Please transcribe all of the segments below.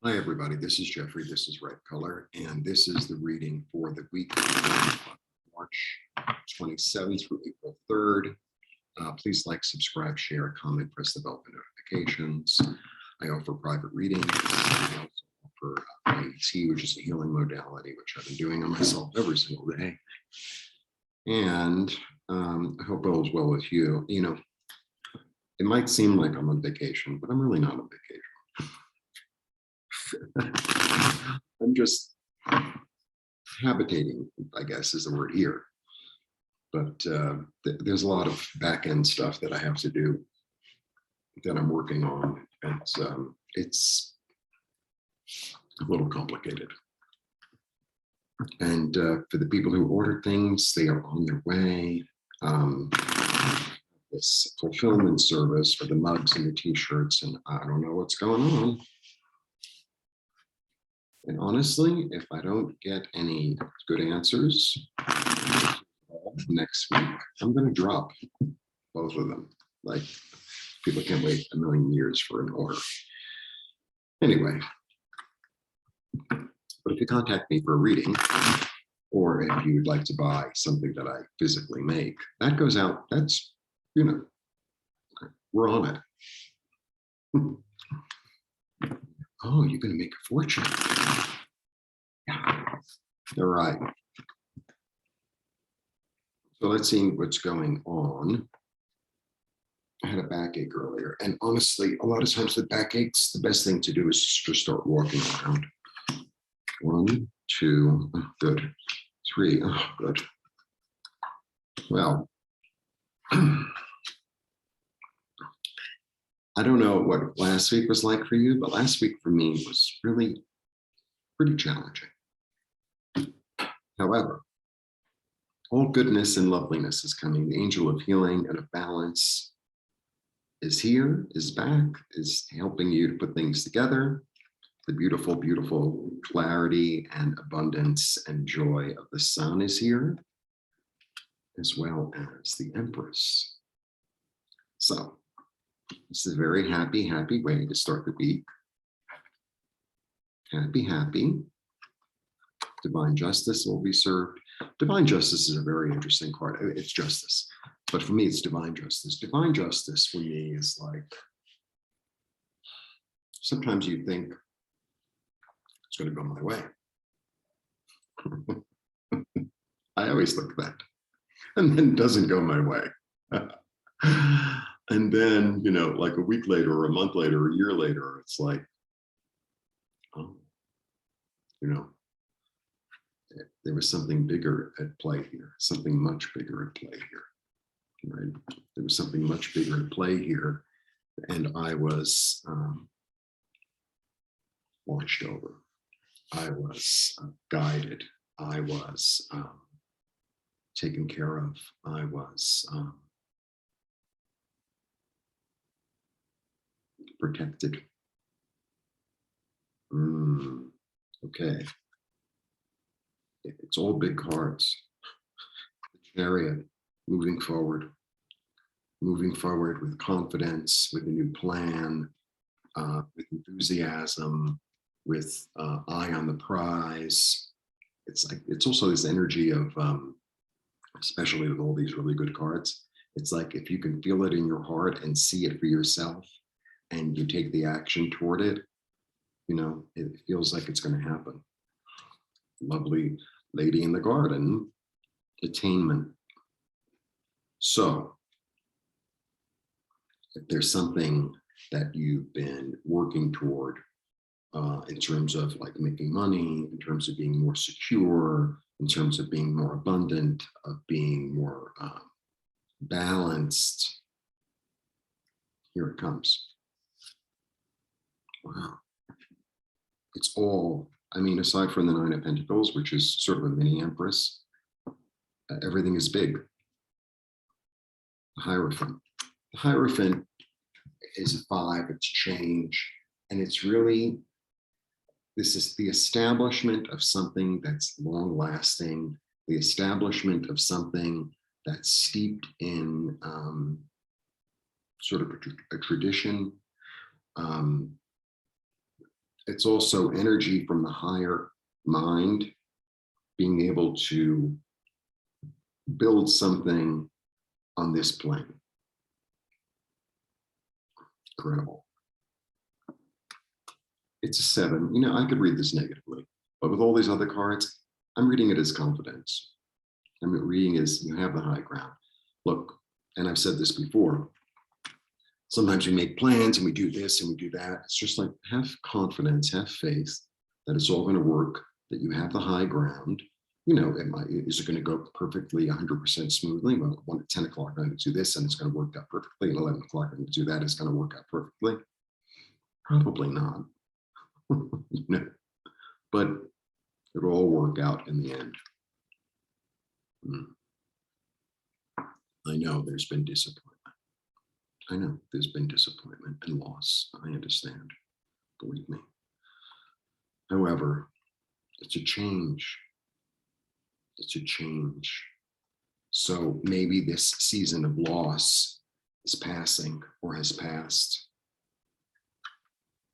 Hi, everybody. This is Jeffrey. This is Red Color, and this is the reading for the week of March 27th through April 3rd. Please like, subscribe, share, comment, press the bell for notifications. I offer private readings. I also offer AT, which is a healing modality, which I've been doing on myself every single day. And I hope all is well with you. You know, it might seem like I'm on vacation, but I'm really not on vacation. I'm just habitating, I guess is the word here. But there's a lot of back end stuff that I have to do that I'm working on. It's a little complicated. And for the people who ordered things, they are on their way. This fulfillment service for the mugs and the t-shirts, and I don't know what's going on. And honestly, if I don't get any good answers next week, I'm going to drop both of them. Like, people can't wait a million years for an order. Anyway, but if you contact me for a reading, or if you would like to buy something that I physically make, that goes out. That's, you know, we're on it. Oh, you're going to make a fortune. Yeah. All right. So let's see what's going on. I had a backache earlier, and honestly, a lot of times with backaches, the best thing to do is just start walking around. 1, 2, good. 3, oh, good. Well, I don't know what last week was like for you, but last week for me was really pretty challenging. However, all goodness and loveliness is coming. The angel of healing and of balance is here, is back, is helping you to put things together. The beautiful, beautiful clarity and abundance and joy of the sun is here, as well as the Empress. So this is a very happy, happy way to start the week. Happy, happy. Divine justice will be served. Divine justice is a very interesting card. It's justice, but for me, it's divine justice. Divine justice for me is like, sometimes you think it's going to go my way. I always think that, and then it doesn't go my way. And then, you know, like a week later or a month later or a year later, it's like, oh, you know, there was something bigger at play here, something much bigger at play here, right? There was something much bigger at play here, and I was watched over. I was guided. I was taken care of. I was protected. Okay. It's all big cards. The Chariot, moving forward with confidence, with a new plan, with enthusiasm, with eye on the prize. It's like, it's also this energy of, especially with all these really good cards, it's like if you can feel it in your heart and see it for yourself, and you take the action toward it, you know, it feels like it's going to happen. Lovely lady in the garden, attainment. So if there's something that you've been working toward in terms of like making money, in terms of being more secure, in terms of being more abundant, of being more balanced, here it comes. Wow. It's all, I mean, aside from the 9 of Pentacles, which is sort of a mini Empress, everything is big. The Hierophant. The Hierophant is a 5, it's change, and it's really, this is the establishment of something that's long lasting, the establishment of something that's steeped in sort of a tradition. It's also energy from the higher mind, being able to build something on this plane. Incredible. It's a 7. You know, I could read this negatively, but with all these other cards, I'm reading it as confidence. I'm reading as you have the high ground. Look, and I've said this before, sometimes we make plans and we do this and we do that. It's just like, have confidence, have faith that it's all going to work, that you have the high ground. You know, is it going to go perfectly 100% smoothly? Well, at 1 at 10 o'clock, I'm going to do this and it's going to work out perfectly. At 11 o'clock, I'm going to do that. It's going to work out perfectly. Probably not. You know, but it'll all work out in the end. I know there's been disappointment. I know there's been disappointment and loss. I understand, believe me. However, it's a change. It's a change. So maybe this season of loss is passing or has passed.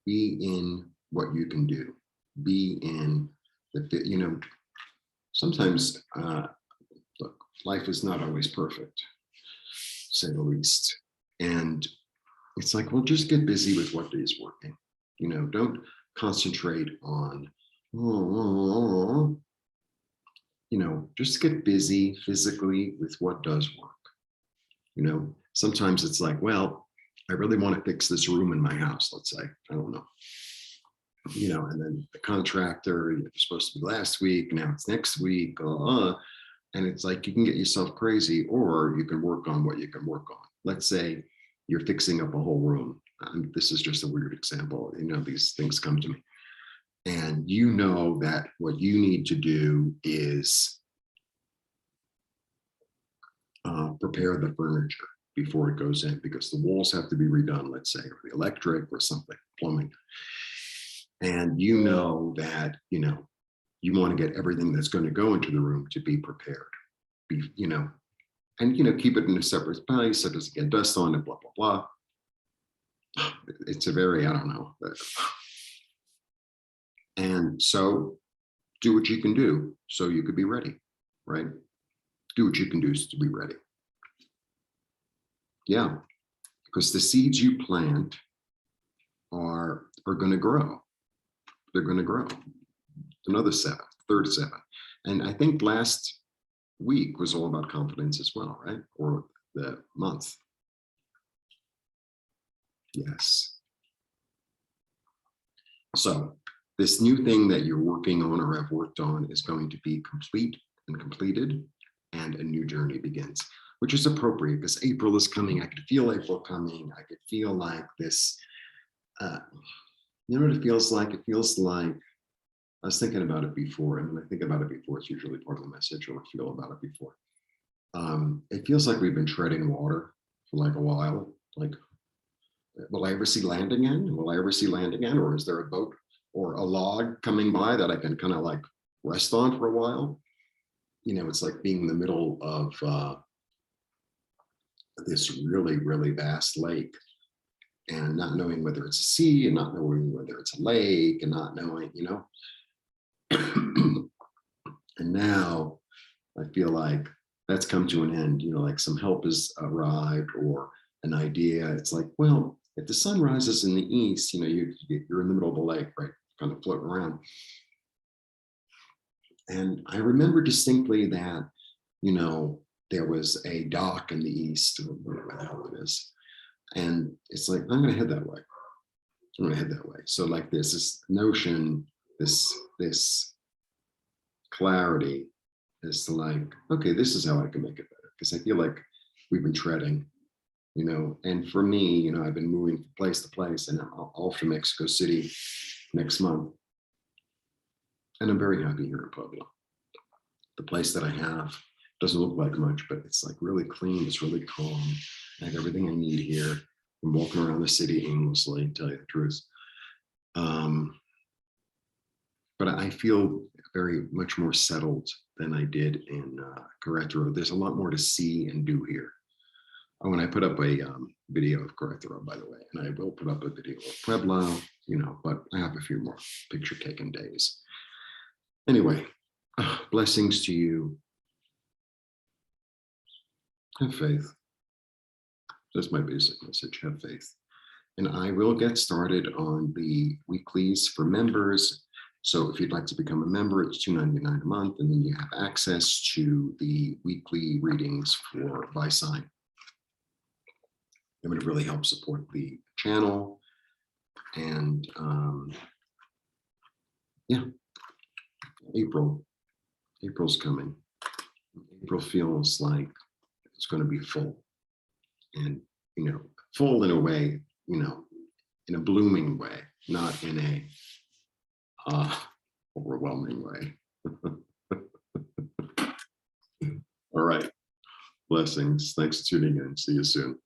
Be in what you can do. Be in the, you know, sometimes, look, life is not always perfect, to say the least. And it's like, well, just get busy with what is working. You know, don't concentrate on, you know, just get busy physically with what does work. You know, sometimes it's like, well, I really want to fix this room in my house, let's say, I don't know. You know, and then the contractor, it was supposed to be last week, now it's next week, and it's like you can get yourself crazy, or you can work on what you can work on. Let's say you're fixing up a whole room. This is just a weird example. You know, these things come to me. And you know that what you need to do is prepare the furniture before it goes in, because the walls have to be redone, let's say, or the electric or something, plumbing. And you know that, you know, you want to get everything that's going to go into the room to be prepared, you know, and, you know, keep it in a separate place so it doesn't get dust on it, blah, blah, blah. It's a very, I don't know. And so do what you can do so you could be ready, right? Do what you can do to be ready. Yeah, because the seeds you plant are going to grow. They're going to grow. Another 7, third 7. And I think last week was all about confidence as well, right? Or the month. Yes. So this new thing that you're working on or have worked on is going to be complete and completed, and a new journey begins, which is appropriate because April is coming. I could feel April coming. I could feel like this, you know what it feels like? It feels like, I was thinking about it before, and when I think about it before, it's usually part of the message, or feel about it before. It feels like we've been treading water for like a while. Like, will I ever see land again? Will I ever see land again? Or is there a boat or a log coming by that I can kind of like rest on for a while? You know, it's like being in the middle of this really, really vast lake, and not knowing whether it's a sea and not knowing whether it's a lake and not knowing, you know. And now I feel like that's come to an end, you know, like some help has arrived or an idea. It's like, well, if the sun rises in the east, you know, you're in the middle of the lake, right? Kind of floating around. And I remember distinctly that, you know, there was a dock in the east, or whatever the hell it is. And it's like, I'm going to head that way. I'm going to head that way. So like there's this notion, this clarity is like, okay, this is how I can make it better. Because I feel like we've been treading, you know, and for me, you know, I've been moving from place to place, and I'm off to Mexico City next month. And I'm very happy here in Puebla. The place that I have doesn't look like much, but it's like really clean. It's really calm. I have everything I need here. I'm walking around the city aimlessly, to tell you the truth. But I feel very much more settled than I did in Querétaro. There's a lot more to see and do here. Oh, and I put up a video of Querétaro, by the way, and I will put up a video of Puebla but I have a few more picture taken days. Anyway, blessings to you. Have faith. That's my basic message. Have faith. And I will get started on the weeklies for members. So if you'd like to become a member, it's $2.99 a month, and then you have access to the weekly readings by sign. It would really help support the channel. And yeah, April's coming. April feels like it's going to be full, and full in a way, in a blooming way, not in a overwhelming way. All right. Blessings. Thanks for tuning in. See you soon.